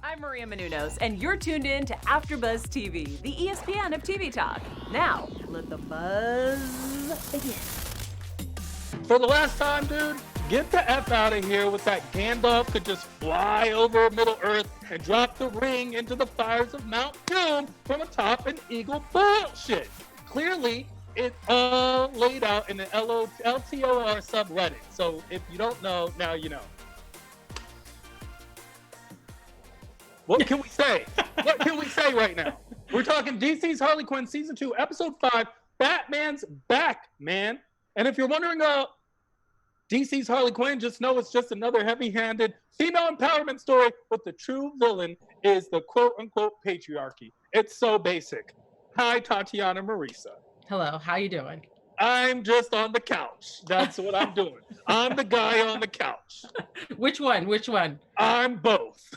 I'm Maria Menounos, and you're tuned in to AfterBuzz TV, the ESPN of TV talk. Now, let the buzz begin. For the last time, dude, get the F out of here with that Gandalf could just fly over Middle-earth and drop the ring into the fires of Mount Doom from atop an eagle bullshit. Clearly, it's all laid out in the LTOR subreddit. So if you don't know, now you know. What can we say? What can we say right now? We're talking DC's Harley Quinn Season 2, Episode 5, Batman's Back, man. And if you're wondering DC's Harley Quinn, just know it's just another heavy-handed female empowerment story, but the true villain is the quote-unquote patriarchy. It's so basic. Hi, Tatiana Marisa. Hello, how you doing? I'm just on the couch. That's what I'm doing. I'm the guy on the couch. Which one? I'm both.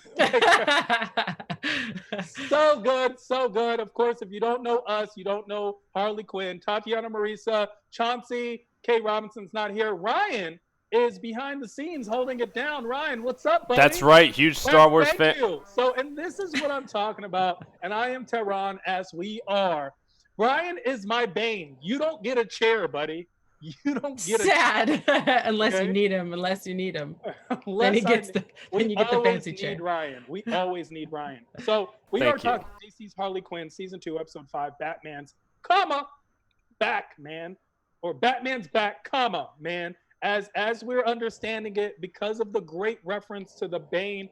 So good, so good. Of course, if you don't know us, you don't know Harley Quinn, Tatiana Marisa, Chauncey, Kay Robinson's not here. Ryan is behind the scenes holding it down. Ryan, what's up, buddy? That's right, huge Star Wars fan. Thank you. So, and this is what I'm talking about, and I am Tehran, as we are. Brian is my Bane. You don't get a chair, buddy. You don't get sad unless okay? you need him. Then he gets then you get the fancy chair. Ryan. We always need Ryan. So we are talking DC's Harley Quinn Season 2, Episode 5, Batman's back, man, or Batman's back, man. As we're understanding it, because of the great reference to the Bane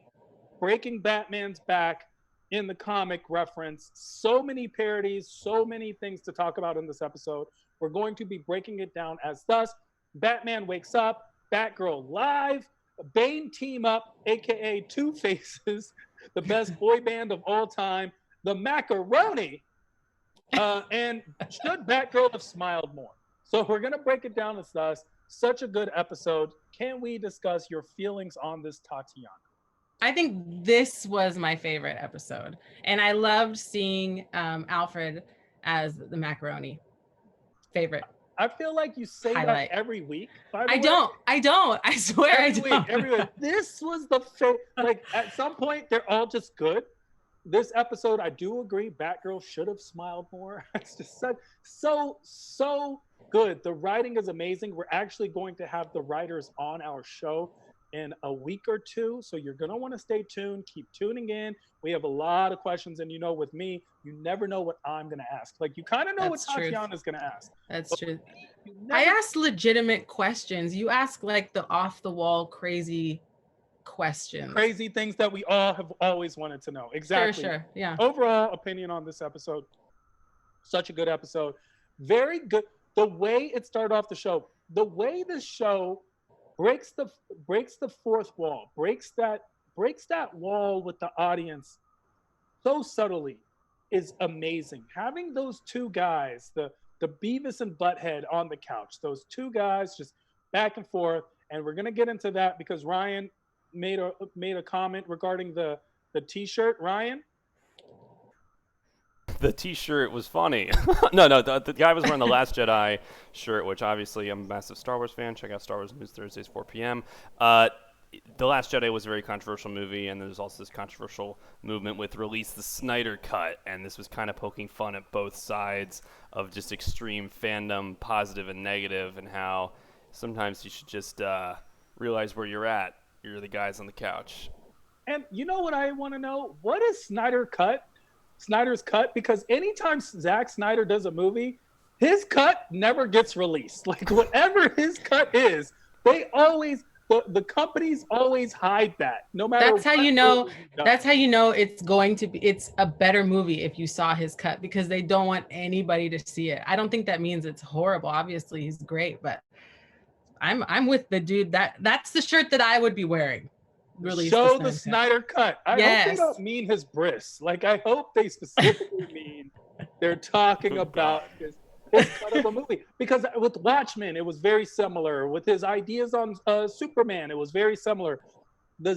breaking Batman's back in the comic reference, so many parodies, so many things to talk about in this episode. We're going to be breaking it down as thus: Batman wakes up, Batgirl live, Bane team up, aka Two Faces, the best boy band of all time, the Macaroni, and should Batgirl have smiled more? So we're gonna break it down as thus. Such a good episode. Can we discuss your feelings on this, Tatiana? I think this was my favorite episode, and I loved seeing Alfred as the macaroni. Favorite. I feel like you say highlight. That every week. By the I way. don't. I swear every I don't. Every week. This was the like at some point they're all just good. This episode, I do agree, Batgirl should have smiled more. It's just so good. The writing is amazing. We're actually going to have the writers on our show in a week or two, so you're gonna want to stay tuned. Keep tuning in. We have a lot of questions, and with me, you never know what I'm gonna ask. Like, you kind of know what Tatiana's gonna ask. That's true. I asked legitimate questions. You ask like the off-the-wall crazy questions. Crazy things that we all have always wanted to know. Exactly. Sure. Yeah. Overall opinion on this episode, such a good episode. Very good. The way it started off the show, the way this show breaks the fourth wall, breaks that wall with the audience so subtly is amazing. Having those two guys, the Beavis and Butthead on the couch, those two guys just back and forth, and we're gonna get into that because Ryan made a comment regarding the t-shirt. Ryan? The t-shirt was funny. No, the guy was wearing the Last Jedi shirt, which obviously I'm a massive Star Wars fan. Check out Star Wars News Thursdays, 4 p.m. The Last Jedi was a very controversial movie, and there's also this controversial movement with release the Snyder Cut, and this was kind of poking fun at both sides of just extreme fandom, positive and negative, and how sometimes you should just realize where you're at. You're the guys on the couch. And you know what I want to know? What is Snyder's cut? Because anytime Zack Snyder does a movie, his cut never gets released. Like, whatever his cut is, the companies always hide that. No matter. That's how you know it's a better movie if you saw his cut, because they don't want anybody to see it. I don't think that means it's horrible. Obviously, he's great, but I'm with the dude. That's the shirt that I would be wearing. Show the Snyder cut. I hope they don't mean his bris. Like, I hope they specifically mean they're talking about his cut of the movie. Because with Watchmen, it was very similar. With his ideas on Superman, it was very similar. The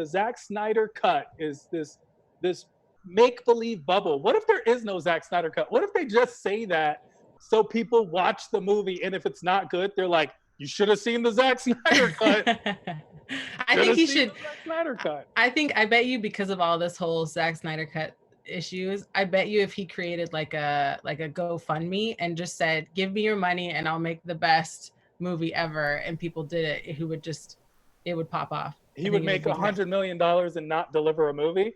Zack Snyder cut is this make-believe bubble. What if there is no Zack Snyder cut? What if they just say that so people watch the movie, and if it's not good, they're like, you should have seen the Zack Snyder cut. I think he Should've should. seen the Zack Snyder cut. I bet you because of all this whole Zack Snyder cut issues, I bet you if he created like a GoFundMe and just said, "Give me your money and I'll make the best movie ever," and people did it, it would pop off. He would make $100 million and not deliver a movie.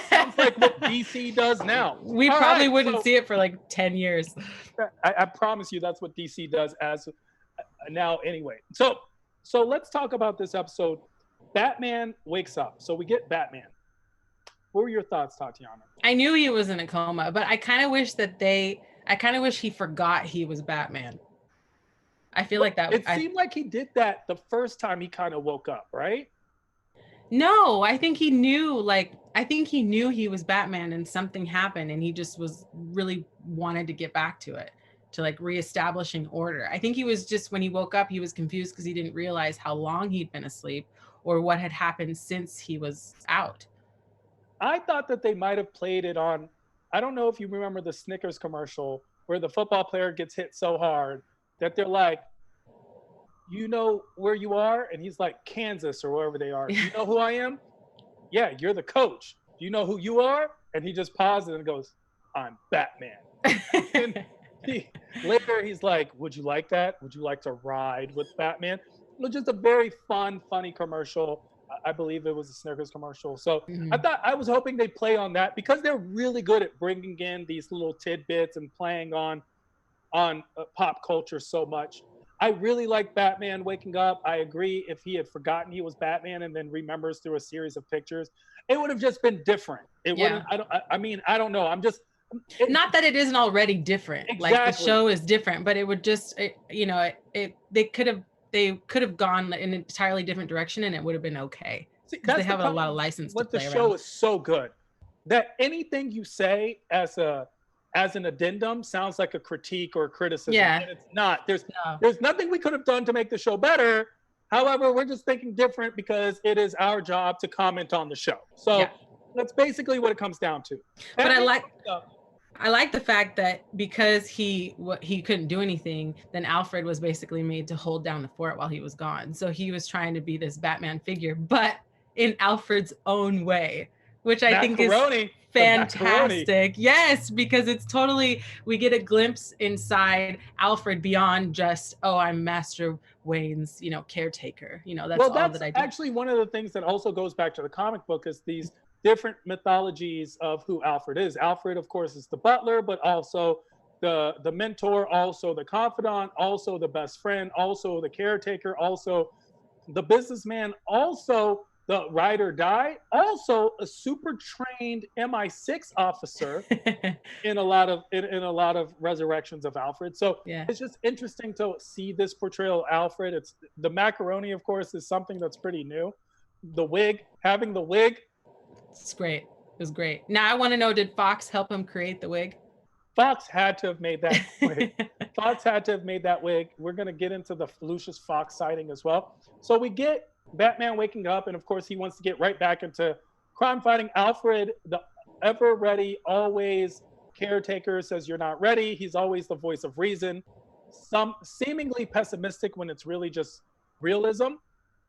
Sounds like what DC does now. We probably wouldn't see it for like 10 years. I promise you that's what DC does as now anyway. So let's talk about this episode. Batman wakes up. So we get Batman. What were your thoughts, Tatiana? I knew he was in a coma, but I kind of wish he forgot he was Batman. I feel like that. It seemed like he did that the first time he kind of woke up, right? No, I think he knew he was Batman and something happened and he just was really wanted to get back to it, to like reestablishing order. I think he was just, when he woke up, he was confused because he didn't realize how long he'd been asleep or what had happened since he was out. I thought that they might have played it on, I don't know if you remember the Snickers commercial where the football player gets hit so hard that they're like, "You know where you are?" And he's like, "Kansas," or wherever they are. "Do you know who I am?" "Yeah, you're the coach." "Do you know who you are?" And he just pauses and goes, "I'm Batman." And later he's like, "Would you like that? Would you like to ride with Batman?" It was just a very fun, funny commercial. I believe it was a Snickers commercial. So I was hoping they'd play on that because they're really good at bringing in these little tidbits and playing on pop culture so much. I really like Batman waking up. I agree, if he had forgotten he was Batman and then remembers through a series of pictures, it would have just been different. It wouldn't. I don't know. Not that it isn't already different. Exactly. Like the show is different, but it would just, they could have gone in an entirely different direction and it would have been okay. Because they have a lot of license to play around. What the show is so good that anything you say as an addendum sounds like a critique or a criticism. Yeah. And it's not. There's nothing we could have done to make the show better. However, we're just thinking different because it is our job to comment on the show. So that's basically what it comes down to. But I like the fact that because he couldn't do anything, then Alfred was basically made to hold down the fort while he was gone. So he was trying to be this Batman figure, but in Alfred's own way, which I think is fantastic. Yes, because it's totally, we get a glimpse inside Alfred beyond just, "Oh, I'm Master Wayne's, caretaker." That's all that I do. Actually one of the things that also goes back to the comic book is these different mythologies of who Alfred is. Alfred, of course, is the butler, but also the mentor, also the confidant, also the best friend, also the caretaker, also the businessman, also the ride or die, also a super trained MI6 officer in a lot of resurrections of Alfred. So it's just interesting to see this portrayal of Alfred. It's the macaroni, of course, is something that's pretty new. Having the wig. It's great. It was great. Now I want to know, did Fox help him create the wig? Fox had to have made that wig. We're going to get into the Lucius Fox sighting as well. So we get Batman waking up, and of course he wants to get right back into crime fighting. Alfred, the ever ready, always caretaker, says you're not ready. He's always the voice of reason. Some seemingly pessimistic when it's really just realism.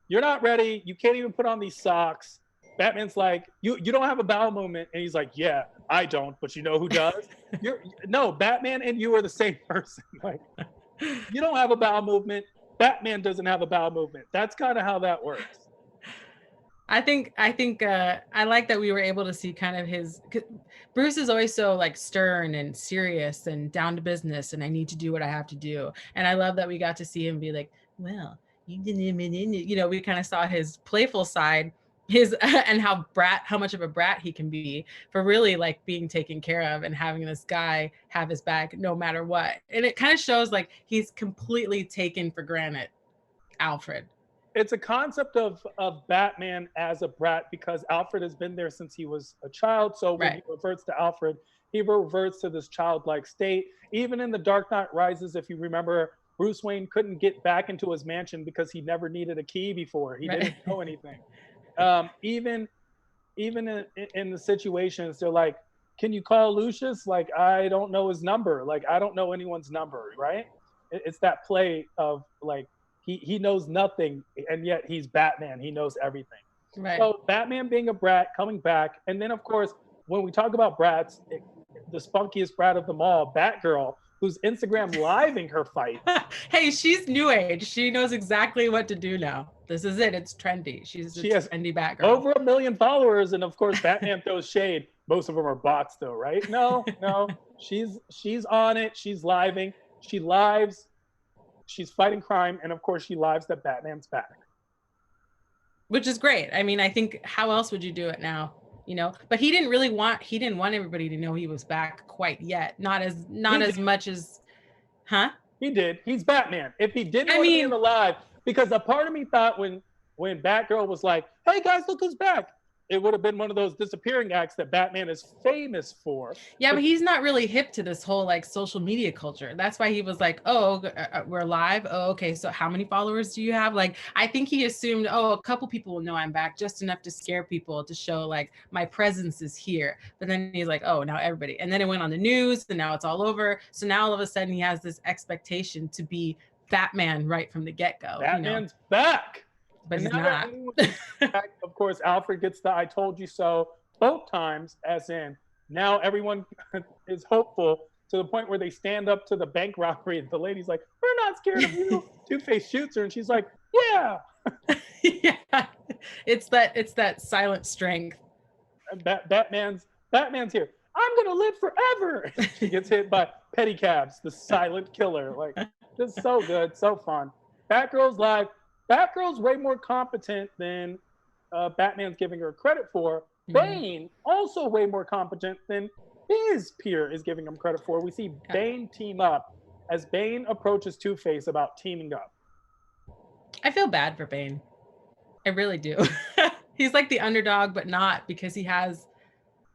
You're not ready. You can't even put on these socks. Batman's like, you don't have a bowel movement. And he's like, "Yeah, I don't, but you know who does?" No, Batman and you are the same person. Like, you don't have a bowel movement. Batman doesn't have a bowel movement. That's kind of how that works. I think I like that we were able to see kind of his. Bruce is always so like stern and serious and down to business, and I need to do what I have to do. And I love that we got to see him be like, "Well, you didn't even," we kind of saw his playful side, and how much of a brat he can be for really like being taken care of and having this guy have his back no matter what. And it kind of shows like he's completely taken for granted Alfred. It's a concept of Batman as a brat because Alfred has been there since he was a child. So when he reverts to Alfred, he reverts to this childlike state. Even in The Dark Knight Rises, if you remember, Bruce Wayne couldn't get back into his mansion because he never needed a key before. He didn't know anything. Even in the situations, they're like, "Can you call Lucius?" Like, "I don't know his number." Like, "I don't know anyone's number," right? It's that play of like, he knows nothing, and yet he's Batman. He knows everything. Right. So Batman being a brat, coming back, and then of course when we talk about brats, the spunkiest brat of them all, Batgirl, who's Instagram living her fight. Hey, she's new age. She knows exactly what to do now. This is it. It's trendy. She has trendy Batgirl. Over 1 million followers, and of course Batman throws shade. Most of them are bots, though, right? No, she's on it. She's living. She lives. She's fighting crime, and of course she lives that Batman's back. Which is great. I mean, I think how else would you do it now? But he didn't want everybody to know he was back quite yet. Not as much as, huh? He did. He's Batman. If he didn't want to be alive, because a part of me thought when Batgirl was like, "Hey guys, look who's back," it would have been one of those disappearing acts that Batman is famous for. Yeah, but he's not really hip to this whole like social media culture. That's why he was like, "Oh, we're live. Oh, okay. So how many followers do you have?" Like, I think he assumed, "Oh, a couple people will know I'm back, just enough to scare people to show like my presence is here." But then he's like, "Oh, now everybody." And then it went on the news, and now it's all over. So now all of a sudden he has this expectation to be Batman right from the get-go. Batman's back. But he's not. Of course, Alfred gets the "I told you so" both times, as in now everyone is hopeful to the point where they stand up to the bank robbery. The lady's like, "We're not scared of you." Two-Face shoots her, and she's like, "Yeah." Yeah, it's that silent strength. Batman's here. "I'm gonna live forever." She gets hit by pedicabs, the silent killer. Like, just so good, so fun. Batgirl's live. Batgirl's way more competent than Batman's giving her credit for. Bane also way more competent than his peer is giving him credit for. We see Bane team up as Bane approaches Two-Face about teaming up. I feel bad for Bane. I really do. He's like the underdog, but not, because he has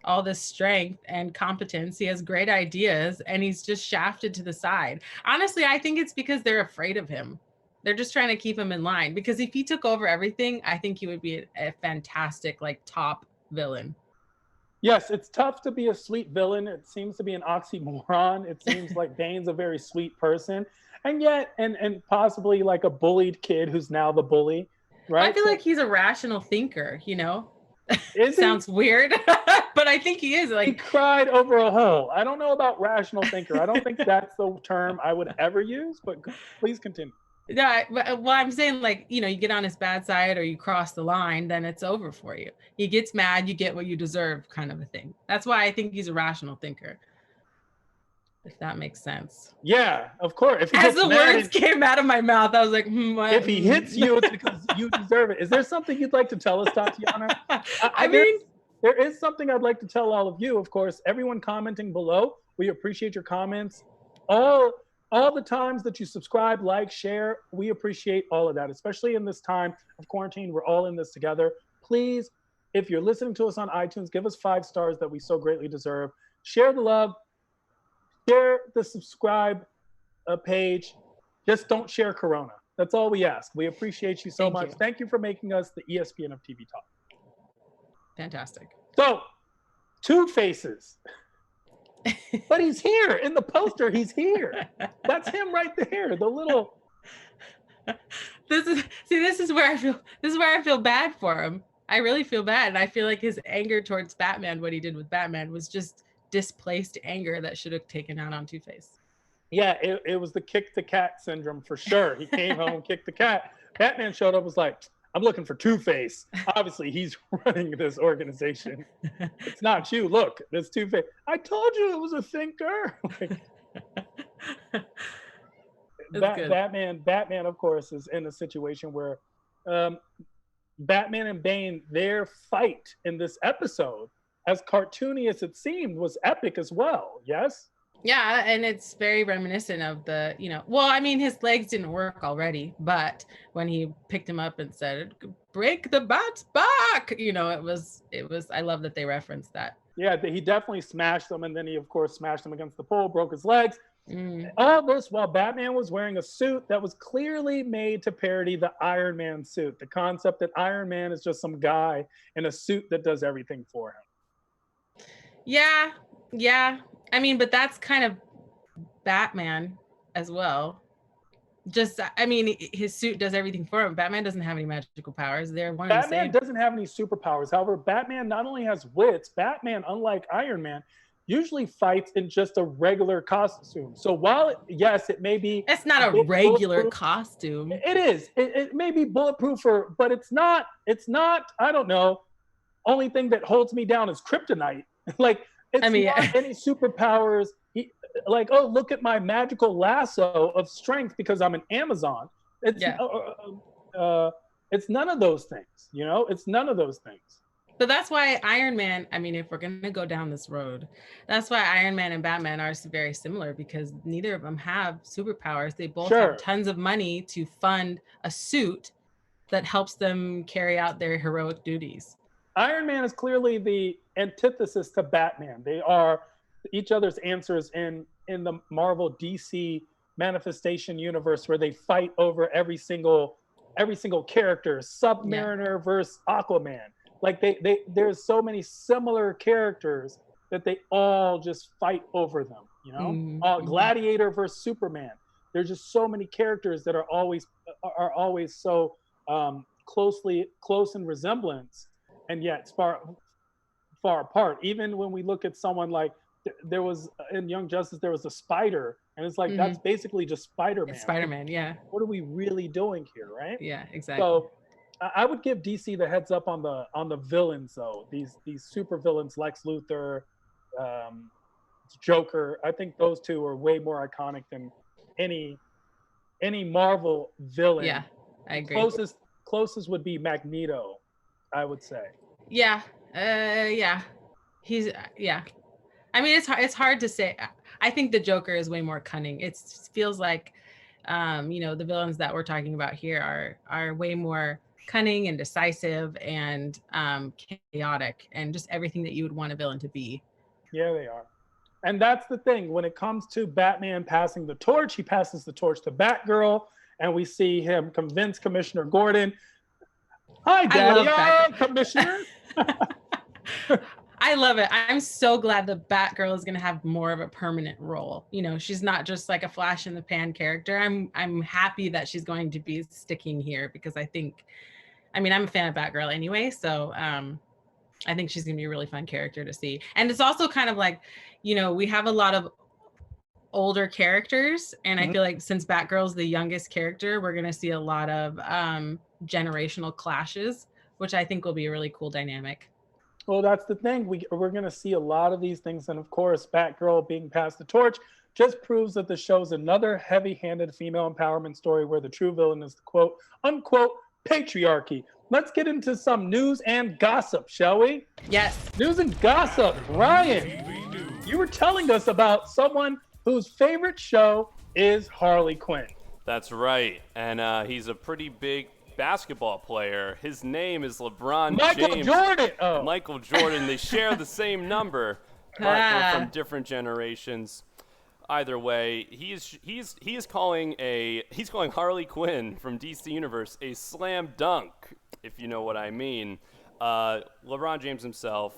all this strength and competence. He has great ideas, and he's just shafted to the side. Honestly, I think it's because they're afraid of him. They're just trying to keep him in line, because if he took over everything, I think he would be a fantastic, like, top villain. Yes, it's tough to be a sweet villain. It seems to be an oxymoron. It seems like Bane's a very sweet person, and yet, and possibly like a bullied kid who's now the bully, right? I feel like he's a rational thinker, Is Sounds weird, but I think he is. Like, he cried over a hole. I don't know about rational thinker. I don't think that's the term I would ever use, but please continue. Yeah, well, I'm saying, like, you get on his bad side or you cross the line, then it's over for you. He gets mad, you get what you deserve, kind of a thing. That's why I think he's a rational thinker, if that makes sense. Yeah, of course. If as the words came out of my mouth, I was like, if he hits you, it's because you deserve it. Is there something you'd like to tell us, Tatiana? I mean, there is something I'd like to tell all of you. Of course, everyone commenting below, we appreciate your comments. All the times that you subscribe, like, share, we appreciate all of that, especially in this time of quarantine. We're all in this together. Please, if you're listening to us on iTunes, give us 5 stars that we so greatly deserve. Share the love. Share the subscribe page. Just don't share Corona. That's all we ask. We appreciate you so much. Thank you for making us the ESPN of TV Talk. Fantastic. So, Two-Faces. But he's here in the poster. He's here. That's him right there. The little. This is where I feel bad for him. I really feel bad, and I feel like his anger towards Batman, what he did with Batman, was just displaced anger that should have taken out on Two-Face. Yeah, it was the kick the cat syndrome for sure. He came home, kicked the cat. Batman showed up, was like, "I'm looking for Two-Face." Obviously, he's running this organization. It's not you. Look, this Two-Face. I told you it was a thinker. Batman, of course, is in a situation where Batman and Bane, their fight in this episode, as cartoony as it seemed, was epic as well. Yes? Yeah, and it's very reminiscent of the, well, I mean, his legs didn't work already, but when he picked him up and said, "Break the bat's back," it was, I love that they referenced that. Yeah, he definitely smashed him, and then he, of course, smashed him against the pole, broke his legs. All this while Batman was wearing a suit that was clearly made to parody the Iron Man suit, the concept that Iron Man is just some guy in a suit that does everything for him. Yeah. I mean, but that's kind of Batman as well. just, I mean, his suit does everything for him. Batman doesn't have any magical powers. They're one and the Batman same. doesn't have any superpowers. However, Batman not only has wits, Batman, unlike Iron Man, usually fights in just a regular costume. So while, yes, it may be... It's not a regular costume. It is. It may be bulletproof, but it's not, I don't know, only thing that holds me down is kryptonite. Like, it's not any superpowers. Like, oh, look at my magical lasso of strength because I'm an Amazon. It's it's none of those things, you know? It's none of those things. But that's why Iron Man, I mean, if we're going to go down this road, that's why Iron Man and Batman are very similar, because neither of them have superpowers. They both have tons of money to fund a suit that helps them carry out their heroic duties. Iron Man is clearly the antithesis to Batman. They are each other's answers in the Marvel DC manifestation universe, where they fight over every single character. Submariner versus Aquaman. Like there's so many similar characters that they all just fight over them. You know, Gladiator versus Superman. There's just so many characters that are always so close in resemblance, and yet far apart. Even when we look at someone like, there was in Young Justice, there was a Spider, and it's like, that's basically just Spider-Man. It's Spider-Man, yeah. What are we really doing here, right? Yeah, exactly. So I would give DC the heads up on the villains, though. These super villains, Lex Luthor, Joker. I think those two are way more iconic than any Marvel villain. Yeah, I agree. Closest would be Magneto, I would say. Yeah, he's I mean, it's hard to say. I think the Joker is way more cunning. It feels like, the villains that we're talking about here are way more cunning and decisive and chaotic, and just everything that you would want a villain to be. Yeah, they are. And that's the thing. When it comes to Batman passing the torch, he passes the torch to Batgirl, and we see him convince Commissioner Gordon. Hi, Daddy, Commissioner. I love it. I'm so glad the Batgirl is going to have more of a permanent role. You know, she's not just like a flash in the pan character. I'm happy that she's going to be sticking here, because I'm a fan of Batgirl anyway. So I think she's going to be a really fun character to see. And it's also kind of like, we have a lot of older characters. And I feel like since Batgirl's the youngest character, we're going to see a lot of generational clashes, which I think will be a really cool dynamic. Well, that's the thing. We're going to see a lot of these things. And of course, Batgirl being passed the torch just proves that the show's another heavy-handed female empowerment story where the true villain is the quote, unquote, patriarchy. Let's get into some news and gossip, shall we? Yes. News and gossip. Ryan, you were telling us about someone whose favorite show is Harley Quinn. That's right. And he's a pretty big basketball player. His name is LeBron James. Michael Jordan. They share the same number, but they're from different generations. Either way, he is calling Harley Quinn from DC Universe a slam dunk, if you know what I mean. LeBron James himself,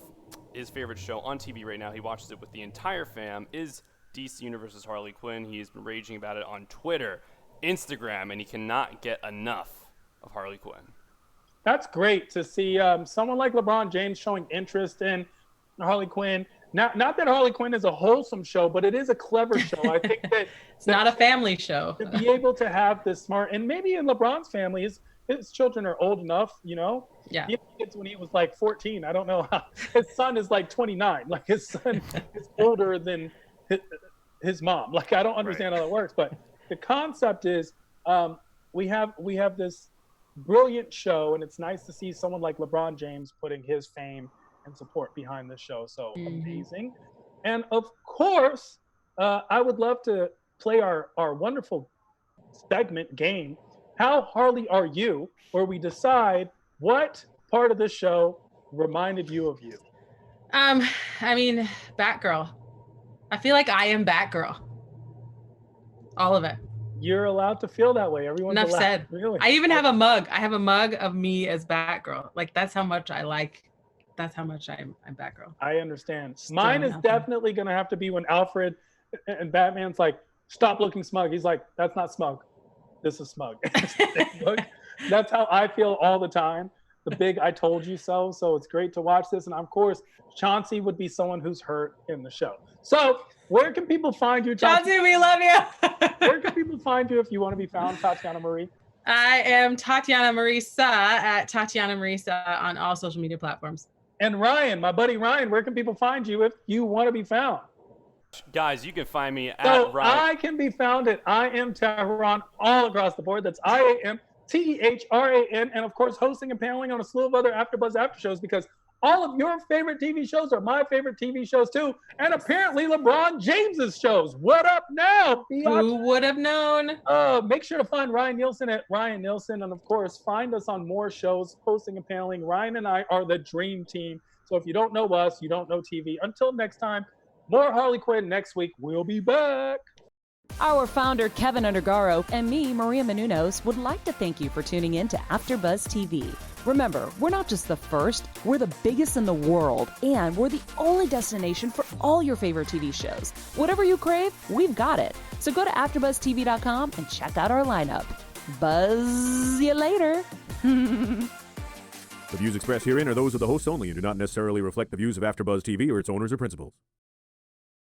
his favorite show on TV right now, he watches it with the entire fam, is DC Universe's Harley Quinn. He's been raging about it on Twitter, Instagram, and he cannot get enough of Harley Quinn. That's great to see someone like LeBron James showing interest in Harley Quinn. Not that Harley Quinn is a wholesome show, but it is a clever show. I think that it's not a family show. To be able to have this smart, and maybe in LeBron's family, his children are old enough, Yeah. He had kids when he was like 14. I don't know how. His son is like 29. Like his son is older than his mom. Like I don't understand how that works, but the concept is we have this brilliant show, and it's nice to see someone like LeBron James putting his fame and support behind the show. So amazing. And of course, I would love to play our wonderful segment game, How Harley Are You, where we decide what part of the show reminded you of you. Batgirl. I feel like I am Batgirl. All of it. You're allowed to feel that way. Everyone's Enough allowed. said. Really. I even have a mug. I have a mug of me as Batgirl. Like that's how much I'm Batgirl. I understand. Mine is definitely going to have to be when Alfred and Batman's like, stop looking smug. He's like, that's not smug. This is smug. Look, that's how I feel all the time. The big "I told you so." So it's great to watch this, and of course, Chauncey would be someone who's hurt in the show. So where can people find you, Chauncey? We love you. Where can people find you if you want to be found, Tatiana Marie? I am Tatiana Marisa at Tatiana Marisa on all social media platforms. And Ryan, my buddy Ryan, where can people find you if you want to be found? Guys, you can find me at So Ryan. I can be found at I Am Tehran all across the board. That's IAMTEHRAN, and of course hosting and paneling on a slew of other AfterBuzz after shows, because all of your favorite TV shows are my favorite TV shows too, and apparently LeBron James's shows. What up now, Biatch? Who would have known? Make sure to find Ryan Nielsen at Ryan Nielsen, and of course find us on more shows, hosting and paneling. Ryan and I are the dream team. So if you don't know us, you don't know TV. Until next time, more Harley Quinn next week. We'll be back. Our founder, Kevin Undergaro, and me, Maria Menounos, would like to thank you for tuning in to AfterBuzz TV. Remember, we're not just the first, we're the biggest in the world, and we're the only destination for all your favorite TV shows. Whatever you crave, we've got it. So go to AfterBuzzTV.com and check out our lineup. Buzz you later. The views expressed herein are those of the hosts only and do not necessarily reflect the views of AfterBuzz TV or its owners or principals.